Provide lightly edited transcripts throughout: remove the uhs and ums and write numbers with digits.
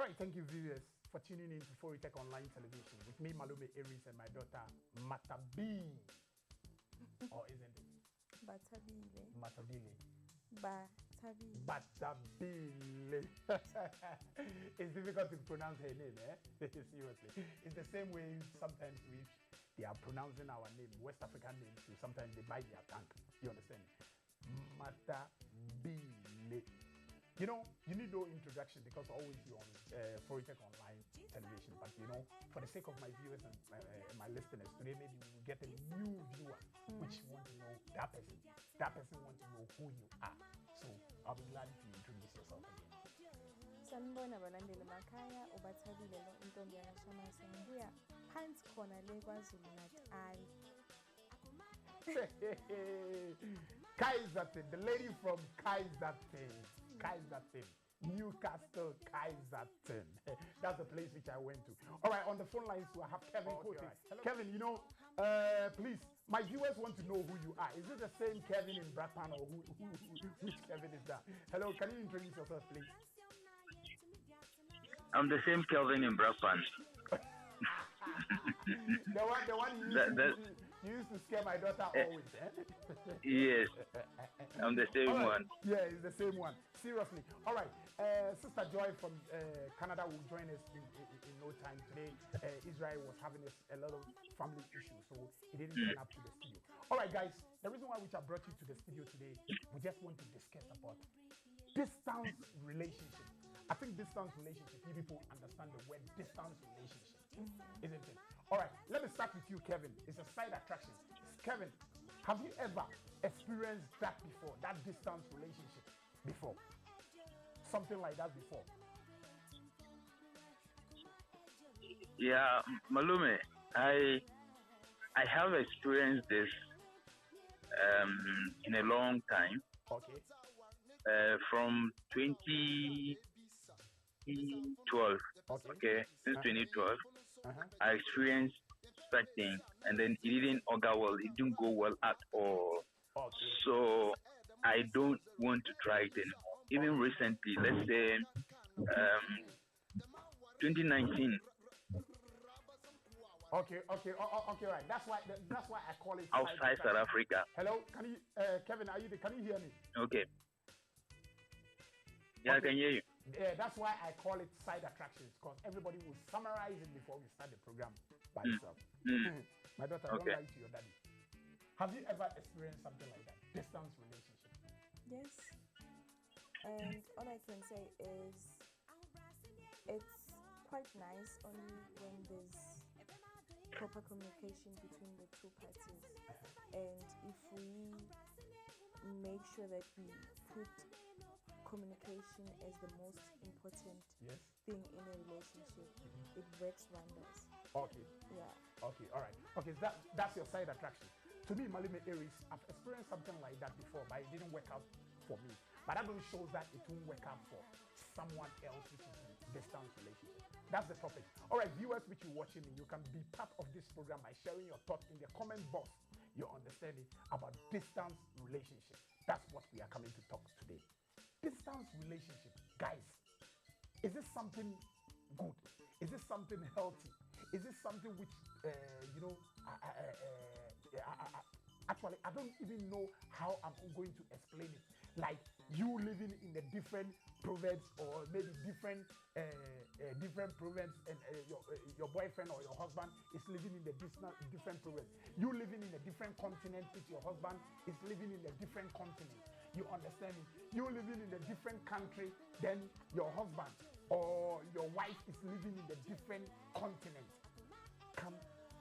right, thank you, viewers, for tuning in to Foritech Online Television with me, Malume Aries, and my daughter, Matabi. Or isn't it? Batabile. Matabile. Batabile. Batabile. It's difficult to pronounce her name, eh? Seriously. It's the same way sometimes they are pronouncing our name, West African names, so sometimes they bite their tongue. You understand? Matabile. You know, you need no introduction because always you're on Foritech Online Television. But you know, for the sake of my viewers and my listeners, today maybe we will get a new viewer which want to know that person. That person wants to know who you are. So I'll be glad if you introduce yourself again. Sanibona balandeli emakhaya ubathabile lo intombi yakashama sengibuya phansi khona le KwaZulu Natal. Kaiserton, the lady from Kaiserton. Newcastle, Kaiserton. That's the place which I went to. All right, on the phone line, so I have Kevin. Okay, right. Kevin, you know, please, my viewers want to know who you are. Is it the same Kevin in Bradpan or which Kevin is that? Hello, can you introduce yourself, please? I'm the same Kelvin in Bradpan. the one you used to scare my daughter always, eh? Yes, I'm the same one. Yeah, it's the same one. Seriously. All right. Sister Joy from Canada will join us in no time today. Israel was having a lot of family issues, so he didn't turn up to the studio. All right, guys. The reason why I brought you to the studio today, we just want to discuss about distance relationship. I think distance relationship, you people understand the word distance relationship, isn't it? All right, let me start with you, Kevin. It's a side attraction. Kevin, have you ever experienced that before, that distance relationship before? Something like that before? Yeah, Malume, I have experienced this in a long time. Okay. From 2012. Okay, since 2012, I experienced such thing, and then it didn't augur well. It didn't go well at all. Okay. So I don't want to try it anymore. Even recently, let's say 2019. Okay, right. That's why I call it outside South Africa. Hello, can you, Kevin? Can you hear me? Okay. Yeah, okay. I can hear you. Yeah, that's why I call it side attractions, because everybody will summarize it before we start the program by itself. My daughter, don't lie to your daddy. Have you ever experienced something like that? Distance relationship? Yes. And all I can say is it's quite nice only when there's proper communication between the two parties. And if we make sure that we put communication as the most important thing in a relationship, it works wonders. Okay. Yeah. Okay, all right. Okay, that's your side attraction. To me, Malume Aries, I've experienced something like that before, but it didn't work out for me. But that only shows that it won't work out for someone else which is in distance relationship. That's the topic. All right, viewers which you're watching me, you can be part of this program by sharing your thoughts in the comment box, your understanding about distance relationship. That's what we are coming to talk today. Distance relationship, guys, is this something good? Is this something healthy? Is this something which, actually, I don't even know how I'm going to explain it. Like you living in a different province, or maybe different province, and your boyfriend or your husband is living in a different province. You living in a different continent with your husband is living in a different continent. You understand me? You living in a different country than your husband, or your wife is living in a different continent.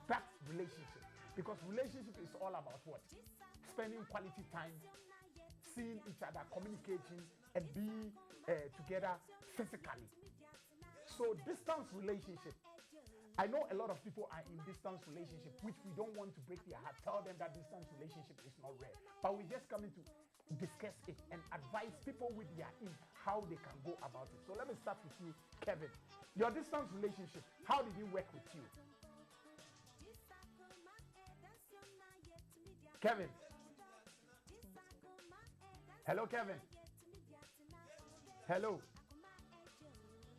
That relationship, because relationship is all about what? Spending quality time, seeing each other, communicating, and being together physically. So distance relationship, I know a lot of people are in distance relationship, which we don't want to break their heart, tell them that distance relationship is not rare. But we're just coming to discuss it and advise people with their in how they can go about it. So let me start with you, Kevin. Your distance relationship, how did it work with you? Kevin. Hello, Kevin. Hello.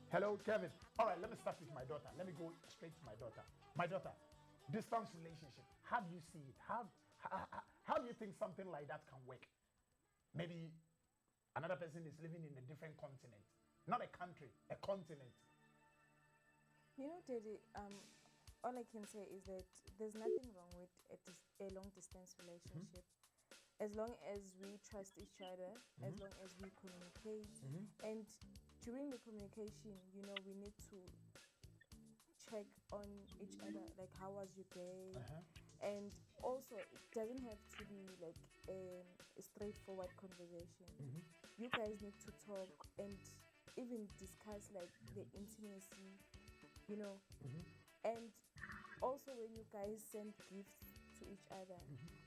Hello, Kevin. All right, let me start with my daughter. Let me go straight to my daughter. My daughter, distance relationship. How do you see it? How do you think something like that can work? Maybe another person is living in a different continent, not a country, a continent. You know, Teddy, all I can say is that there's nothing wrong with a long distance relationship. As long as we trust each other, as long as we communicate, and during the communication, you know, we need to check on each other, like how was your day, and also it doesn't have to be like a straightforward conversation. You guys need to talk and even discuss like the intimacy, you know, and also when you guys send gifts to each other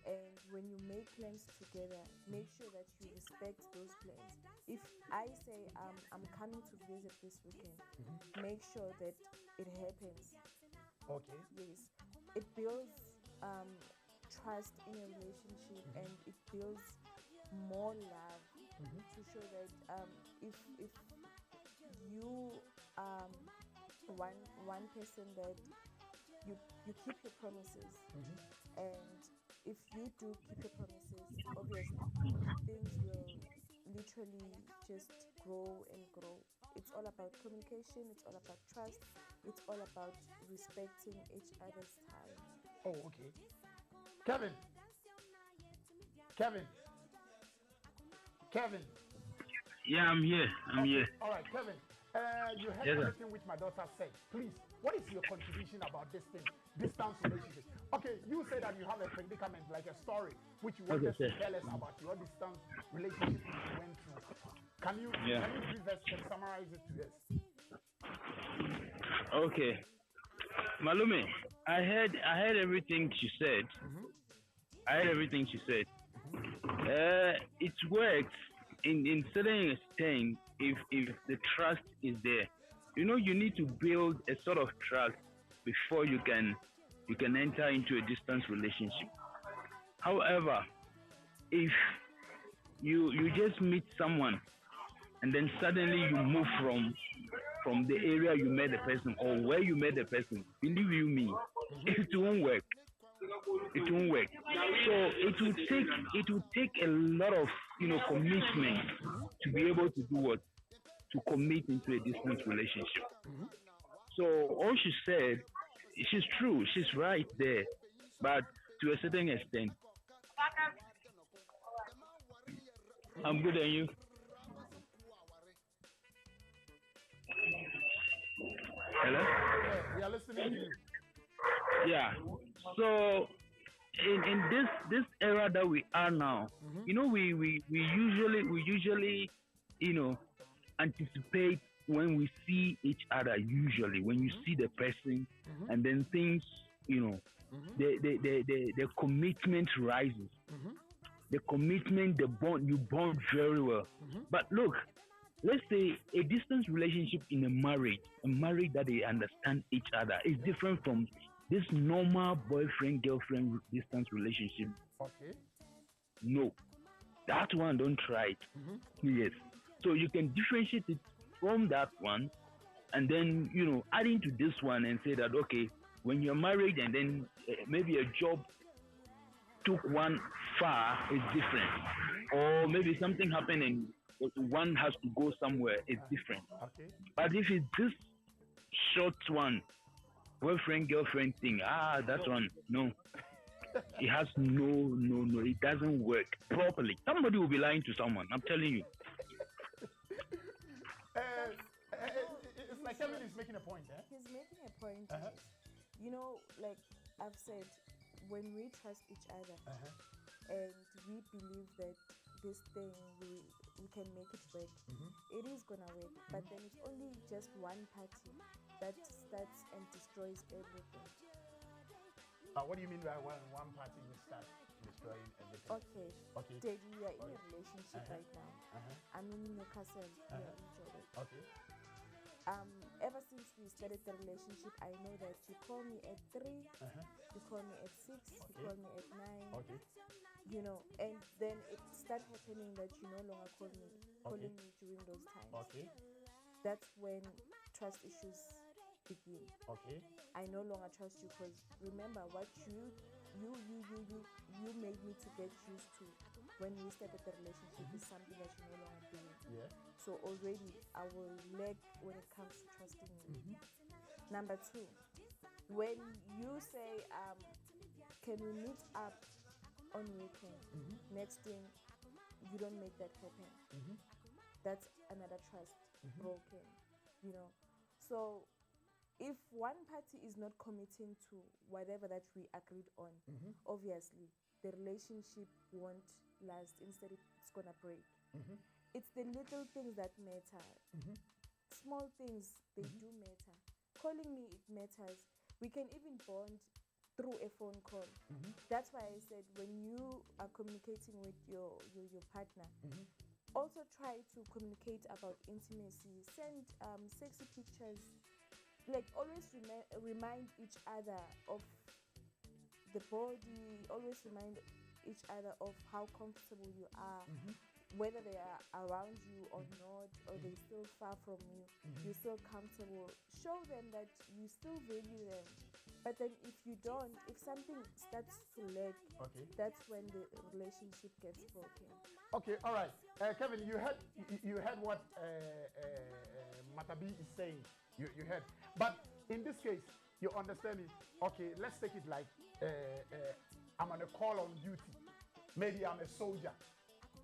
and when you make plans together, make sure that you respect those plans. If I say I'm coming to visit this weekend, make sure that it happens. Okay. Yes, it builds trust in a relationship and it builds more love to show that if you one person that you keep your promises, and if you do keep your promises, obviously things will literally just grow and grow. It's all about communication, it's all about trust, it's all about respecting each other's time. Oh, okay. Kevin. Kevin. Kevin. Yeah, I'm here. I'm here. All right, Kevin. You heard Yes, sir. everything which my daughter said. Please, what is your contribution about this thing, distance relationship? Okay, you say that you have a predicament, like a story, which you wanted to tell us about your distance relationship which you went through. Can you brief us and summarize it to us? Okay. Malume, I heard everything she said. I heard everything she said. It works in certain extent if the trust is there. You know, you need to build a sort of trust before you can enter into a distance relationship. However, if you just meet someone and then suddenly you move from the area you met the person or where you met the person, believe you me, it won't work. It won't work. So it will take a lot of commitment to be able to do what, to commit into a distance relationship. So all she said, she's true, she's right there, but to a certain extent. I'm good, and you? Hello? Yeah, we are listening to you. Yeah. So in this era that we are now, we usually anticipate when we see each other. Usually, when you see the person, and then things, the commitment rises. The commitment, the bond, you bond very well. But look, let's say a distance relationship in a marriage that they understand each other is different from this normal boyfriend girlfriend distance relationship. Okay. No, that one don't try it. Yes, so you can differentiate it from that one, and then adding to this one and say that okay, when you're married and then maybe a job took one far is different, or maybe something happened and one has to go somewhere is different. Okay. But if it's this short one, boyfriend girlfriend thing, that one, no, it has no, it doesn't work properly. Somebody will be lying to someone, I'm telling you. It's like Kevin is making a point, eh? He's making a point. Like I've said, when we trust each other and we believe that this thing we can make it work, it is gonna work. But then it's only just one party that starts and destroys everything. What do you mean by one party will start destroying everything? Okay. Daddy, we are in a relationship right now. I'm in Newcastle. We are in Jordan. Okay. Ever since we started the relationship, I know that you call me at 3, you call me at 6, you call me at 9. Okay. And then it started happening that you no longer calling me during those times. Okay. That's when trust issues begin. Okay. I no longer trust you because remember what you made me to get used to when we started the relationship is something that you're no longer doing. Yeah. So already I will lag when it comes to trusting you. Number two, when you say, can we meet up on weekend? Next thing, you don't make that happen. That's another trust broken, you know. So if one party is not committing to whatever that we agreed on, obviously the relationship won't last. Instead, it's gonna break. It's the little things that matter. Small things, they do matter. Calling me, it matters. We can even bond through a phone call. That's why I said when you are communicating with your partner, also try to communicate about intimacy. Send sexy pictures. Like always remind each other of the body. Always remind each other of how comfortable you are, whether they are around you or not, or they're still far from you. You're still comfortable. Show them that you still value them. But then if you don't, if something starts to lag, that's when the relationship gets broken. Okay, all right. Kevin, you heard what Matabi is saying. You heard. But in this case, you understand it. Okay, let's take it like I'm on a call on duty. Maybe I'm a soldier.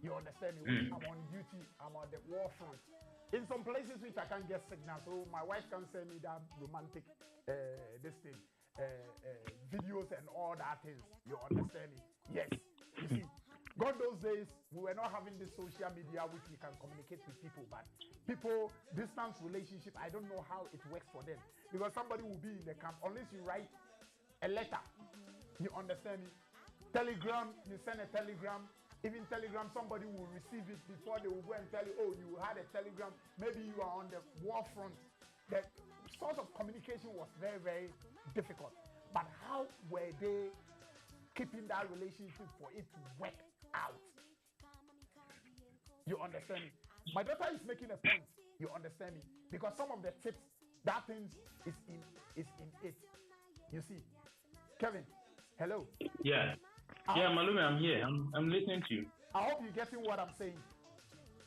You understand me? I'm on duty. I'm on the war front. In some places which I can't get signal, so my wife can send me that romantic videos and all that things. You understand it? Yes. You see, God, those days we were not having this social media which we can communicate with people, but people distance relationship. I don't know how it works for them because somebody will be in the camp unless you write a letter. You understand me? Telegram, you send a telegram. Even telegram, somebody will receive it before they will go and tell you, oh, you had a telegram. Maybe you are on the war front. The source of communication was very, very difficult. But how were they keeping that relationship for it to work out? You understand me? My daughter is making a point. You understand me? Because some of the tips, that thing is in it. You see, Kevin, hello. Yeah. Yeah, Malume, I'm here. I'm listening to you. I hope you're getting what I'm saying.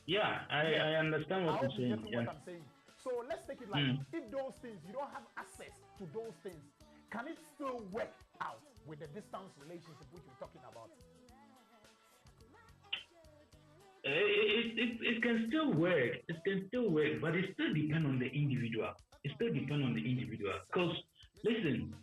Yeah, I understand what you're saying. What I'm saying. So let's take it like if those things, you don't have access to those things, can it still work out with the distance relationship which we're talking about? It can still work. It can still work, but it still depends on the individual. It still depends on the individual. Because listen,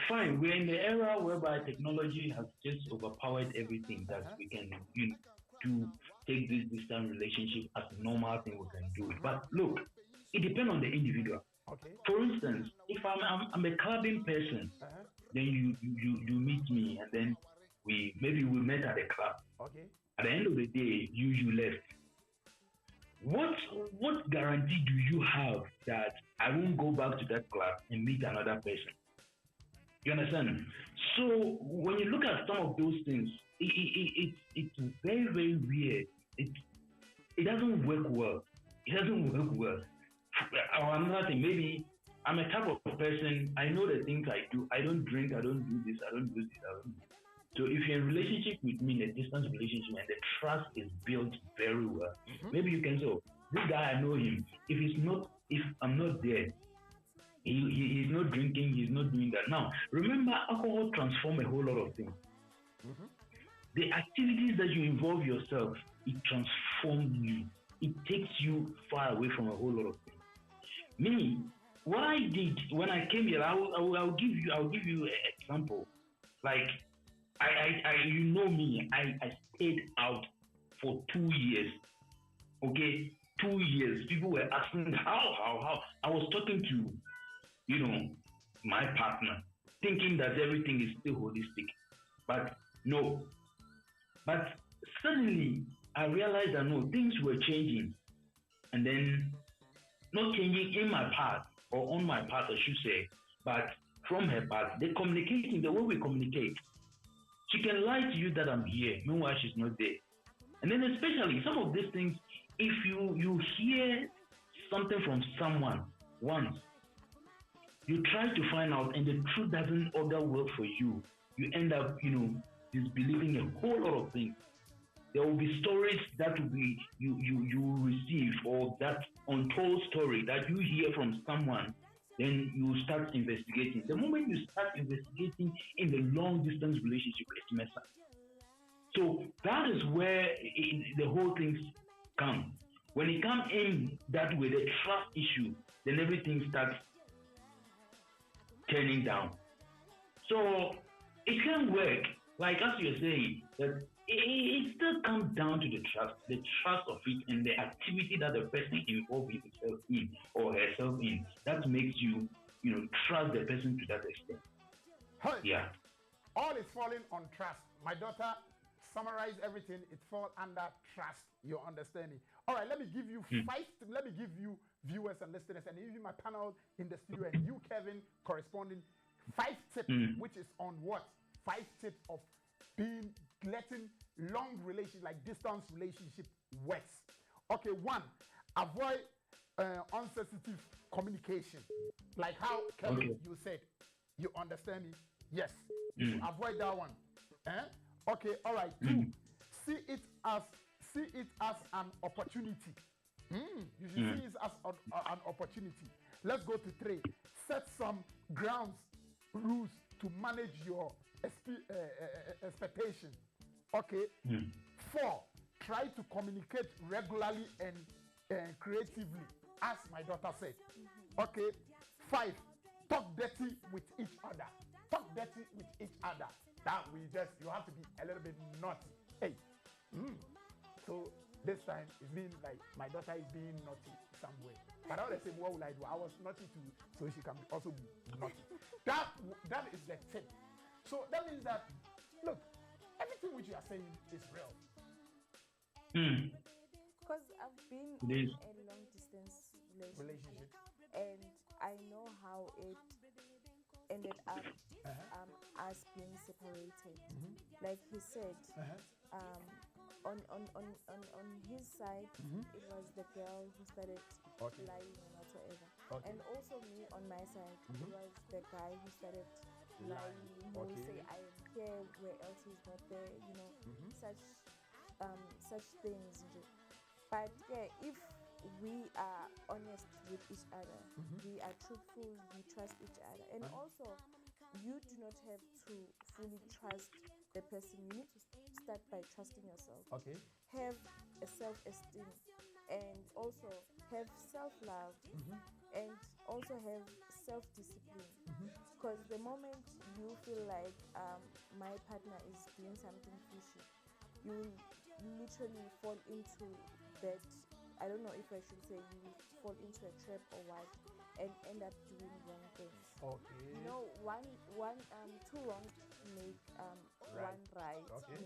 fine, we're in the era whereby technology has just overpowered everything that we can do. Take this distant relationship as a normal thing we can do it. But look, it depends on the individual. Okay. For instance, if I'm a clubbing person, then you meet me and then we met at a club. Okay. At the end of the day, you left. What guarantee do you have that I won't go back to that club and meet another person? You understand? So when you look at some of those things, it's very, very weird. It doesn't work well. It doesn't work well. Or another thing, maybe I'm a type of person, I know the things I do. I don't drink, I don't do this, I don't do this, I don't do this. So if you're in a relationship with me, in a distance relationship, and the trust is built very well, maybe you can say, oh, this guy, I know him. If I'm not there, he's not drinking, he's not doing that. Now, remember, alcohol transforms a whole lot of things. The activities that you involve yourself, it transforms you. It takes you far away from a whole lot of things. Me, what I did when I came here, I'll give you an example. Like, I you know me, I stayed out for 2 years. Okay, 2 years. People were asking how. I was talking to, my partner, thinking that everything is still holistic, but no. But suddenly I realized that no, things were changing, and then not changing in my part or on my part, I should say, but from her part. They're communicating the way we communicate. She can lie to you that I'm here, meanwhile she's not there. And then especially some of these things, if you hear something from someone once, you try to find out and the truth doesn't order well for you, you end up, disbelieving a whole lot of things. There will be stories that will be you will receive, or that untold story that you hear from someone, then you start investigating. The moment you start investigating in the long distance relationship, it's messed up. So that is where the whole thing comes. When it comes in that way, the trust issue, then everything starts turning down. So it can work, like as you're saying, that it still comes down to the trust of it, and the activity that the person involves himself in or herself in. That makes you, trust the person to that extent. Hey, Yeah. all is falling on trust. My daughter summarized everything. It falls under trust. Your understanding. All right, let me give you let me give you viewers and listeners, and even my panel in the studio, and you, Kevin, corresponding 5 tips, which is on what 5 tips of letting long relationship, like distance relationship, works. Okay, 1, avoid unsensitive communication, like how Kevin you said. You understand me? Yes, you should avoid that one. Okay, all right. 2, see it as an opportunity. You should see it as an opportunity. Let's go to 3. Set some grounds, rules to manage your expectation. Okay. 4, try to communicate regularly and creatively, as my daughter said. Okay. 5, talk dirty with each other. Talk dirty with each other. That you have to be a little bit naughty. Hey. So this time it's been like my daughter is being naughty somewhere. But I always say, what will I do? I was naughty too, so she can also be naughty. That is the tip. So that means that, look, everything which you are saying is real. Because I've been in a long distance relationship, and I know how it ended up us being separated. Like he said, on his side, it was the girl who started lying and whatsoever. And also me on my side, it was the guy who started lying, who say I am here where else he's not there, such things. But yeah, if we are honest with each other, we are truthful, we trust each other, and also you do not have to fully trust the person. You need to start by trusting yourself. Okay. Have a self-esteem, and also have self-love, and also have self-discipline. Because the moment you feel like my partner is doing something fishy, you will literally fall into that. I don't know if I should say you will fall into a trap or what, and end up doing wrong things. Okay. Two wrongs make one right. Okay.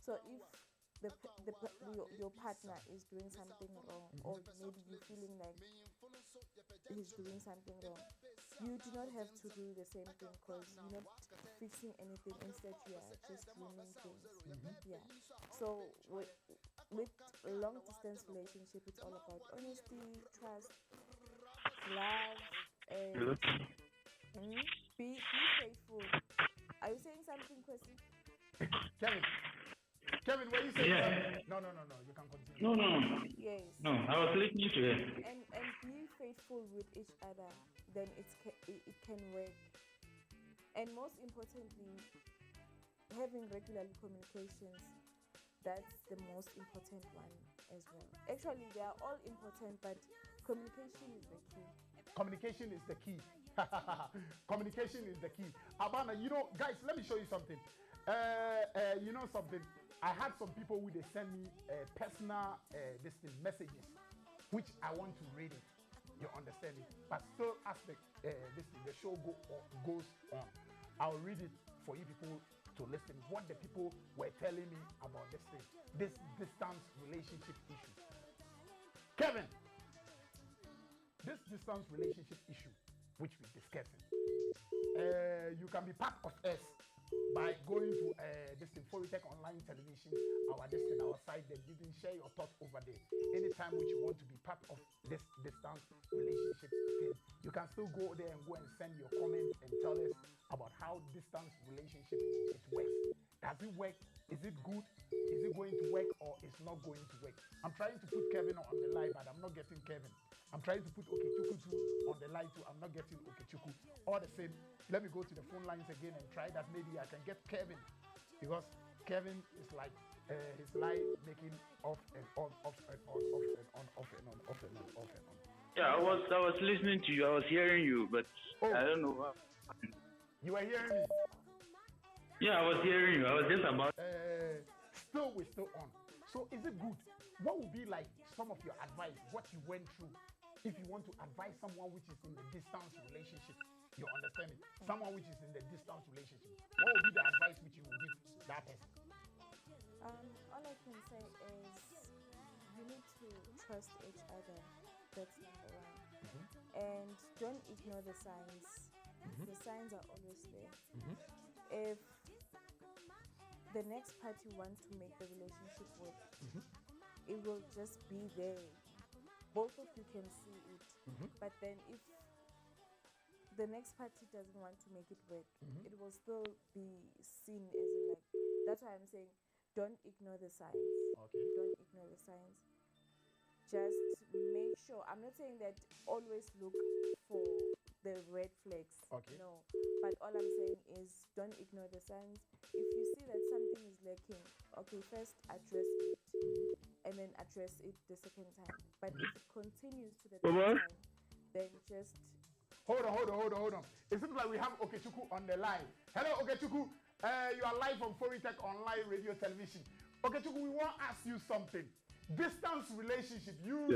So if your partner is doing something wrong, or maybe you're feeling like he's doing something wrong, you do not have to do the same thing, because you're not fixing anything. Instead, you are just ruining things. Yeah. So with long distance relationship, it's all about honesty, trust, love, and be faithful. Are you saying something, Kwesi? Kevin, what you saying? Yeah. No. You can continue. No. Yes. No, I was listening to it. And be faithful with each other, then it can work. And most importantly, having regular communications, that's the most important one as well. Actually, they are all important, but communication is the key. Communication is the key. Communication is the key. Abana, guys, let me show you something. Something. I had some people who they send me personal messages, which I want to read it. You understand it? But still, as the show goes on, I'll read it for you people to listen. What the people were telling me about this distance relationship issue. Kevin, this distance relationship issue, which we're discussing, you can be part of us by going to this thing, Foritech Online Television, our site, then you can share your thoughts over there. Anytime which you want to be part of this distance relationship thing, you can still go there and go and send your comments and tell us about how distance relationship it works. Does it work? Is it good? Is it going to work or it's not going to work? I'm trying to put Kevin on the line, but I'm not getting Kevin. I'm trying to put Okechukwu too on the line too. I'm not getting Okechukwu. All the same, let me go to the phone lines again and try that. Maybe I can get Kevin, because Kevin is like his line making off and on, off and on, off and on, off and on, off and on, off and on. Yeah, I was listening to you. I was hearing you, but I don't know what. You were hearing me? Yeah, I was hearing you. I was just about. We're still on. So is it good? What would be like some of your advice? What you went through? If you want to advise someone which is in the distance relationship, you understand it? Someone which is in the distance relationship, what would be the advice which you would give that person? All I can say is you need to trust each other. That's number one. And don't ignore the signs. The signs are always there. If the next party wants to make the relationship work, it will just be there. Both of you can see it. But then if the next party doesn't want to make it work, it will still be seen as in like, that's why I'm saying don't ignore the signs. Okay. Don't ignore the signs. Just make sure, I'm not saying that always look for the red flags. Okay. No. But all I'm saying is don't ignore the signs. If you see that something is lacking, okay, first address it and then address it the second time. But if it continues to the third time, then just Hold on. It seems like we have Okechukwu on the line. Hello, Okechukwu. You are live on Foritech Online Radio Television. Okechukwu, we want to ask you something. Distance relationship, you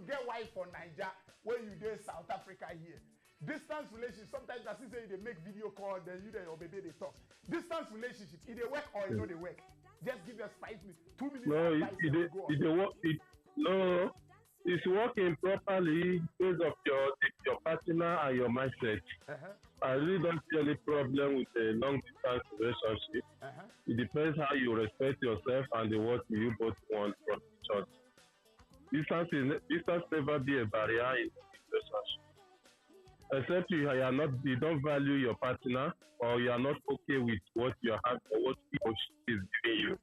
get wife for Nigeria, when you there South Africa here. Distance relationship, sometimes as you say they make video call, then you and your baby they talk. Distance relationship, it they work or it don't they work? Just give us 5 minutes, 2 minutes. No, it's working properly because of your partner and your mindset. I really don't see any problem with a long distance relationship. It depends how you respect yourself and what you both want from each other. Distance never be a barrier in a relationship. Except you don't value your partner, or you are not okay with what you have or what he or she is giving you.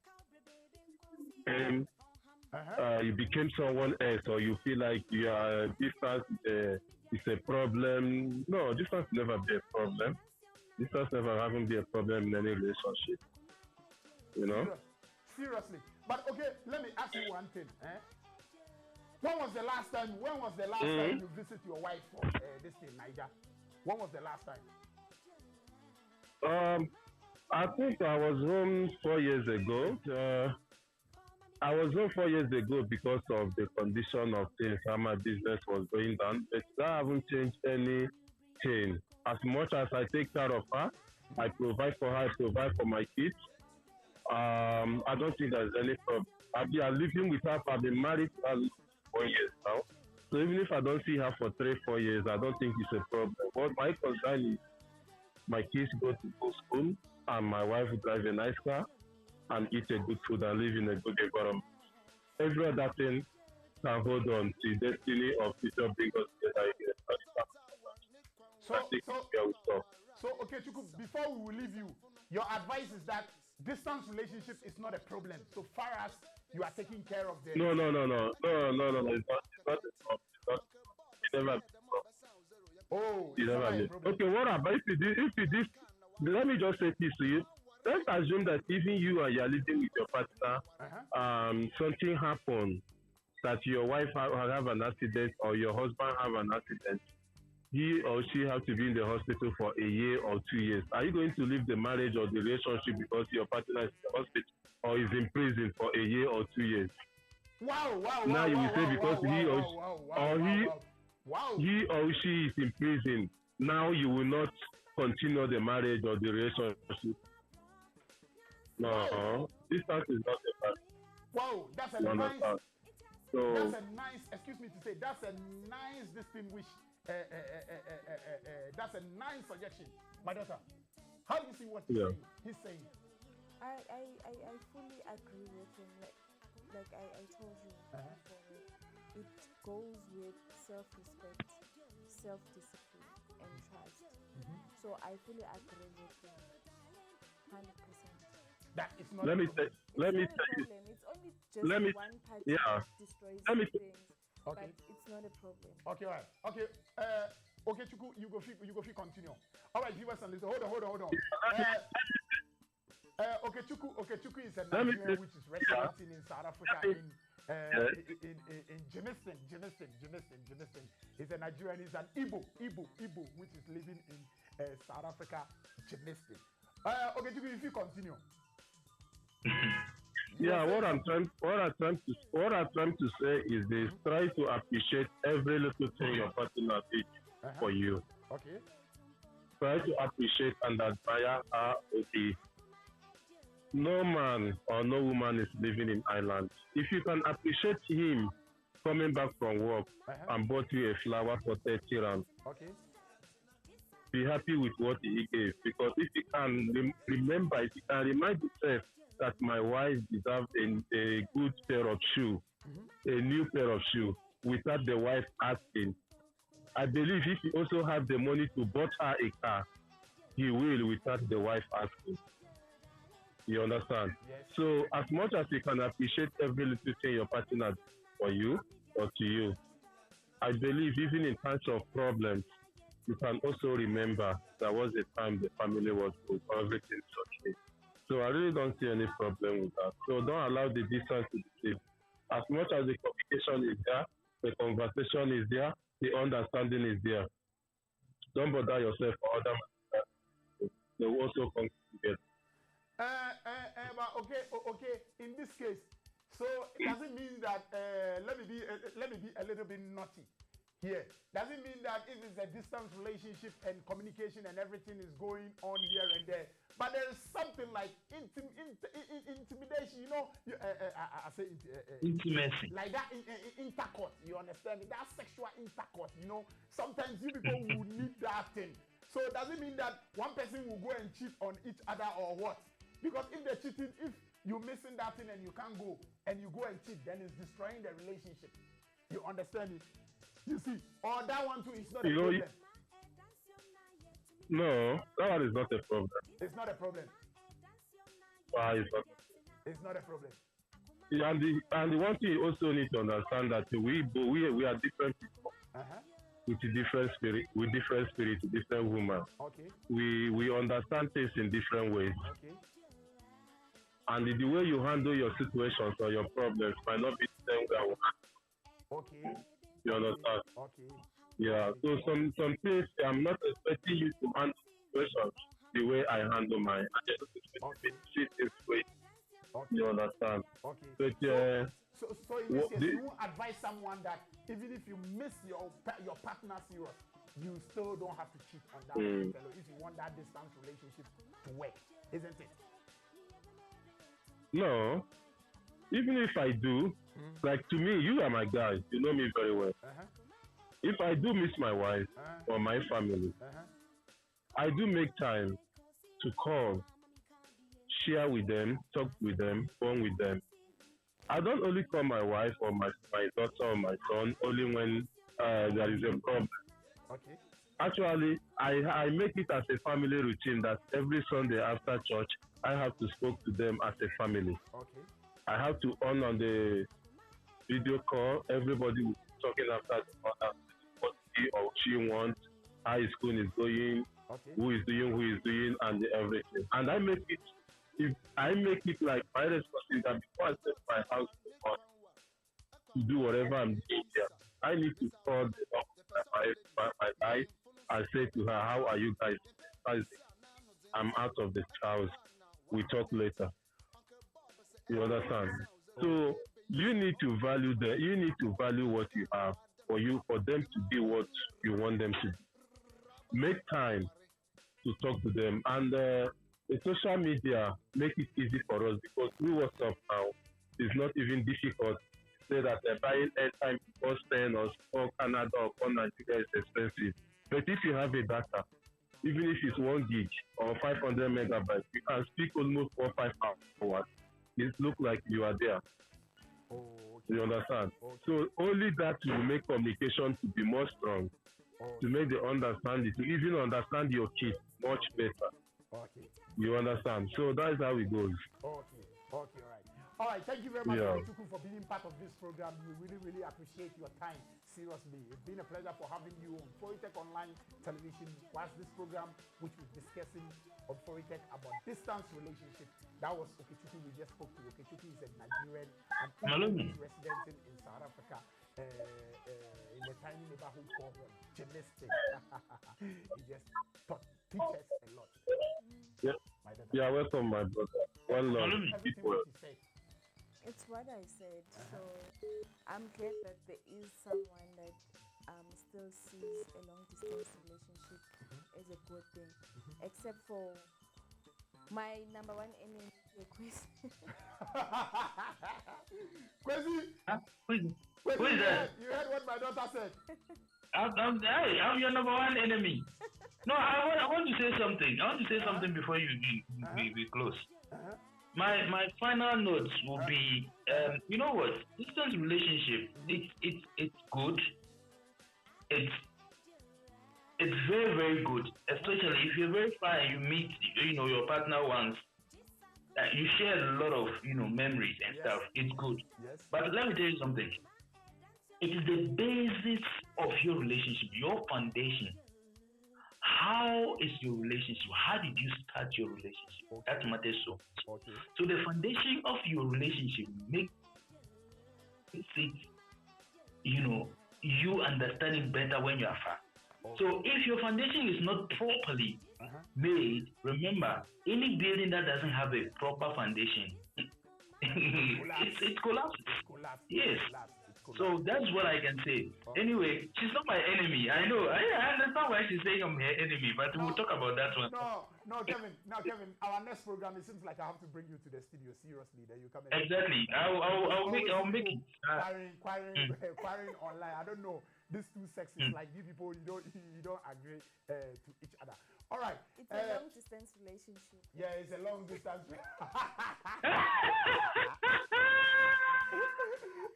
And you became someone else, or you feel like your distance is a problem. No, distance never be a problem. Distance never haven't been a problem in any relationship. You know? Seriously. But okay, let me ask you one thing. When was the last time you visit your wife for this thing, Niger? When was the last time? I think I was home 4 years ago. I was home 4 years ago because of the condition of things, how my business was going down. But that haven't changed anything. As much as I take care of her, I provide for her, I provide for my kids. I don't think there's any problem. I've been living with her. I've been married to her 4 years now. So even if I don't see her for 3-4 years, I don't think it's a problem. What my concern is my kids go to good school and my wife drive a nice car and eat a good food and live in a good environment. Every other thing can hold on to destiny of future bring us together again. So okay, Chuku, before we will leave you, your advice is that distance relationship is not a problem. So far as you are taking care of them. No. It's not a problem. It's never been a problem. Oh, it's never been. Okay, what about if this? Let me just say this to you. Let's assume that even you are living with your partner, something happened, that your wife have an accident or your husband have an accident. He or she have to be in the hospital for a year or 2 years. Are you going to leave the marriage or the relationship because your partner is in the hospital or is in prison for a year or 2 years? Now you will say because he or she is in prison, now you will not continue the marriage or the relationship. No, distance is not a bad. Wow, that's a nice. So that's a nice. Excuse me to say, that's a nice distinguished. That's a nice suggestion, my daughter. How do you see what Yeah. he's saying? I fully agree with him. Like I told you Uh-huh. before, it goes with self-respect, self-discipline, and trust. So I fully agree with him, 100%. That it's not. Let a me problem. say, It's let me not a tell you, problem. It's only just let me- one party yeah. that destroys Let me- things, Okay. but it's not a problem. Okay, all right. Okay, okay, Chuku, you go free, continue. All right, viewers and listeners, hold on. Okay, Chuku is a Let me Nigerian say- which is residing in South Africa in Germiston. He's a Nigerian. He's an Igbo, which is living in South Africa, Germiston. Okay, Chuku, if you continue. Yeah, what I'm trying to say is this: try to appreciate every little thing your partner did for you. Okay. Try to appreciate and admire her. Okay. No man or no woman is living in Ireland. If you can appreciate him coming back from work and bought you a flower for 30 rand, Okay. be happy with what he gave. Because if you can remember, if you can remind yourself that my wife deserves a good pair of shoes, a new pair of shoes, without the wife asking, I believe if he also have the money to buy her a car, he will without the wife asking. You understand? Yes. So as much as you can appreciate every little thing your partner did for you or to you, I believe even in times of problems, you can also remember there was a time the family was good, everything is okay. So I really don't see any problem with that. So don't allow the distance to deceive. As much as the communication is there, the conversation is there, the understanding is there. Don't bother yourself for other matters. They will also come together. But okay. In this case, so does it mean that let me be a little bit naughty here? Does it mean that if it's a distance relationship and communication and everything is going on here and there, but there is something like intimidation? You know, I say Intimacy. like that intercourse. You understand me? That sexual intercourse. You know, sometimes you people will need that thing. So does it mean that one person will go and cheat on each other or what? Because if they're cheating, if you're missing that thing and you can't go and you go and cheat, then it's destroying the relationship. You understand it? You see, or that one too is not a problem. No, that one is not a problem. It's not a problem. Why is not? It's not a problem. And the one thing you also need to understand that we are different people with different spirit, different women. Okay. We understand things in different ways. Okay. And the way you handle your situations or your problems might not be the same way. Okay. You understand? Okay. Yeah. So some things I'm not expecting you to handle situations the way I handle mine. I just expect you to see this way. Okay. You understand? Okay. But So in this case, you won't advise someone that even if you miss your partner serious, you still don't have to cheat on that fellow if you want that distance relationship to work, isn't it? no. Even if I do, like to me, you are my guy. You know me very well. If I do miss my wife or my family, I do make time to call, share with them, talk with them, phone with them. I don't only call my wife or my daughter or my son only when there is a problem. Okay. Actually, I make it as a family routine that every Sunday after church, I have to speak to them as a family. Okay. I have to on the video call. Everybody will be talking after the other, what he or she wants, how his school is going, who is doing, and everything. And I make it like my responsibility that before I set my house to do whatever I'm doing here, I need to call my wife and say to her, "How are you guys? I'm out of the house. We talk later." You understand? So you need to value what you have for them to be what you want them to be. Make time to talk to them, and the social media make it easy for us because we WhatsApp now is not even difficult. Say that buying airtime before Spain or Canada or Nigeria is expensive, but if you have a data, even if it's 1 gig or 500 megabytes, you can speak almost 4 5 hours. It look like you are there. Oh, okay. You understand? Okay. So only that will make communication to be more strong, to Okay. make the understanding, to even understand your kids much better. Okay. You understand? So that's how it goes. Okay. Okay. All right. All right. Thank you very much, Yeah. Okechukwu, for being part of this program. We really, really appreciate your time. Seriously, it's been a pleasure for having you on Foritech Online Television. Was this program, which we're discussing on Foritech about distance relationship. That was Okechukwu. We just spoke to Okechukwu. He's a Nigerian and Malumi. he's residing in South Africa. In a tiny neighborhood called Gymnastic. He just teaches a lot. Yeah. My daughter. Yeah, welcome, my brother. One love. Malumi. Everything People. what he said. It's what I said. So I'm glad that there is someone that still sees a long distance relationship as a good thing, except for my number one enemy, Chris. Kwesi, Huh? Who is Kwesi, who is that? you heard what my daughter said. I'm your number one enemy. No, I want to say something. I want to say something before we close. Uh-huh. My final notes will be, you know what? Distance relationship, it's good. It's very very good, especially if you're very far and you meet your partner once. You share a lot of memories and Yes. stuff. It's good. Yes. But let me tell you something. It is the basis of your relationship, your foundation. How is your relationship? How did you start your relationship? That matters so. Okay. So the foundation of your relationship makes it, you understanding better when you are far. So if your foundation is not properly Uh-huh. made, remember, any building that doesn't have a proper foundation, it collapses. Collapse. Yes. Collapse. So that's what I can say. Anyway, she's not my enemy. I know. I understand why she's saying I'm her enemy, but we'll talk about that one. No, Kevin. Now, Kevin, our next program, it seems like I have to bring you to the studio. Seriously, then you come in. Exactly. I'll make it. Inquiring online. I don't know. These two sexes, like you people, you don't agree to each other. All right. It's a long distance relationship. Yeah, it's a long distance.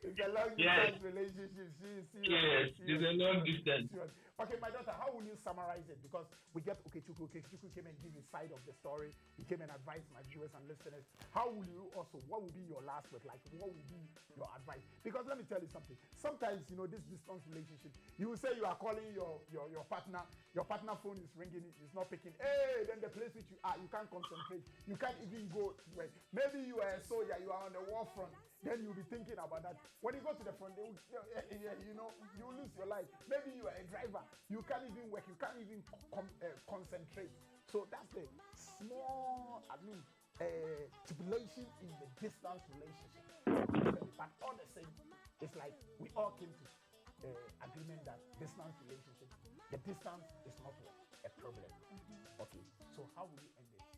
It's a long distance relationship. Yes, it's a long distance. Okay, my daughter, how will you summarize it? Because we get Okechukwu. Okechukwu came and gave his side of the story. He came and advised my viewers and listeners. How will you also, what will be your last word? Like, what will be your advice? Because let me tell you something. Sometimes, this distance relationship, you will say you are calling your partner phone is ringing, it's not picking. Hey, then the place which you are, you can't concentrate. You can't even go to work. Maybe you are a soldier, you are on the war front. Then you'll be thinking about that. When you go to the front, you lose your life. Maybe you are a driver. You can't even work. You can't even concentrate. So that's the small, stipulation in the distance relationship. But all the same, it's like we all came to agreement that distance relationship, the distance is not a problem. Okay. So how will you end it?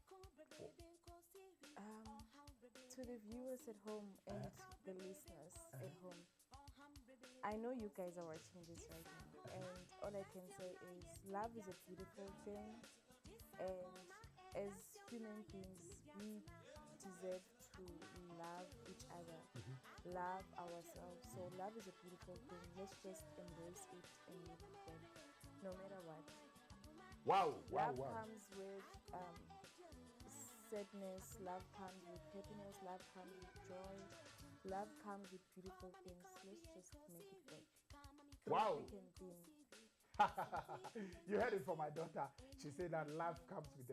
To the viewers at home and the listeners at home, I know you guys are watching this right now, and all I can say is love is a beautiful thing, and as human beings, we deserve to love each other, love ourselves. So love is a beautiful thing. Let's just embrace it and live with it, no matter what. Wow. Love comes with sadness, love comes with happiness, love comes with joy, love comes with beautiful things. Let's just make it work. Wow. You heard it from my daughter. She said that love comes with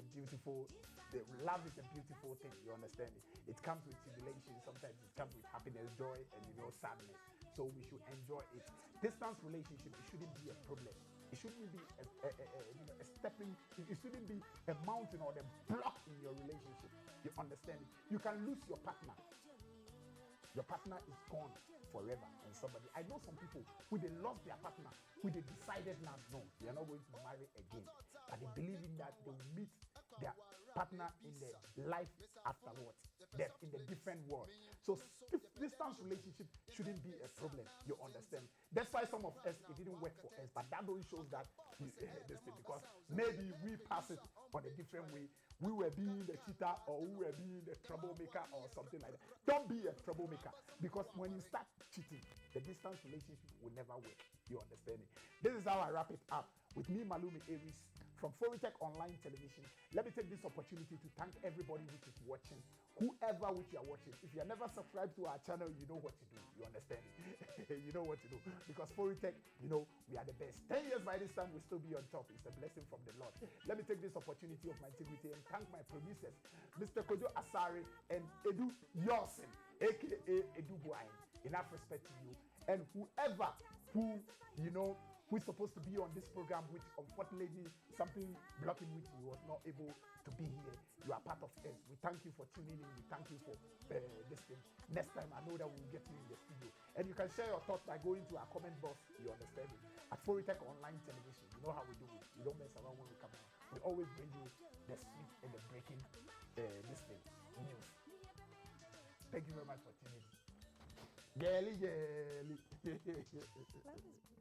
love is a beautiful thing. You understand it? It comes with tribulation. Sometimes it comes with happiness, joy, and sadness. So we should enjoy it. Distance relationship, it shouldn't be a problem. It shouldn't be a stepping. It shouldn't be a mountain or a block in your relationship. You understand it? You can lose your partner. Your partner is gone forever, and somebody. I know some people who they lost their partner, who they decided now, no, they are not going to marry again. But they believe in that they will meet their partner in the life afterwards, in the different world. So distance distance relationship shouldn't be a problem. You understand? That's why some of us, it didn't work for us, but that don't show that this thing, because maybe we pass it on a different way. We were being the cheater, or we were being the troublemaker, or something like that. Don't be a troublemaker, because when you start cheating, the distance relationship will never work. You understand it? This is how I wrap it up with me, Malume Aries, from Foritech Online Television. Let me take this opportunity to thank everybody which is watching, whoever which you are watching. If you are never subscribed to our channel, you know what to do. You understand it? You know what to do. Because Foritech, you know, we are the best. 10 years by this time, we'll still be on top. It's a blessing from the Lord. Let me take this opportunity of my integrity and thank my producers, Mr. Kojo Asare and Edu Yosin, aka Edu Boy. Enough respect to you. And whoever who, you know, who is supposed to be on this program, which unfortunately something blocking which he was not able to be here. You are part of us. We thank you for tuning in. We thank you for this thing. Next time, I know that we'll get you in the studio. And you can share your thoughts by going to our comment box. You understand it? At Foritech Online Television, you know how we do it. We don't mess around when we come out. We always bring you the sweet and the breaking this thing, news. Thank you very much for tuning in. Girly, girly. That was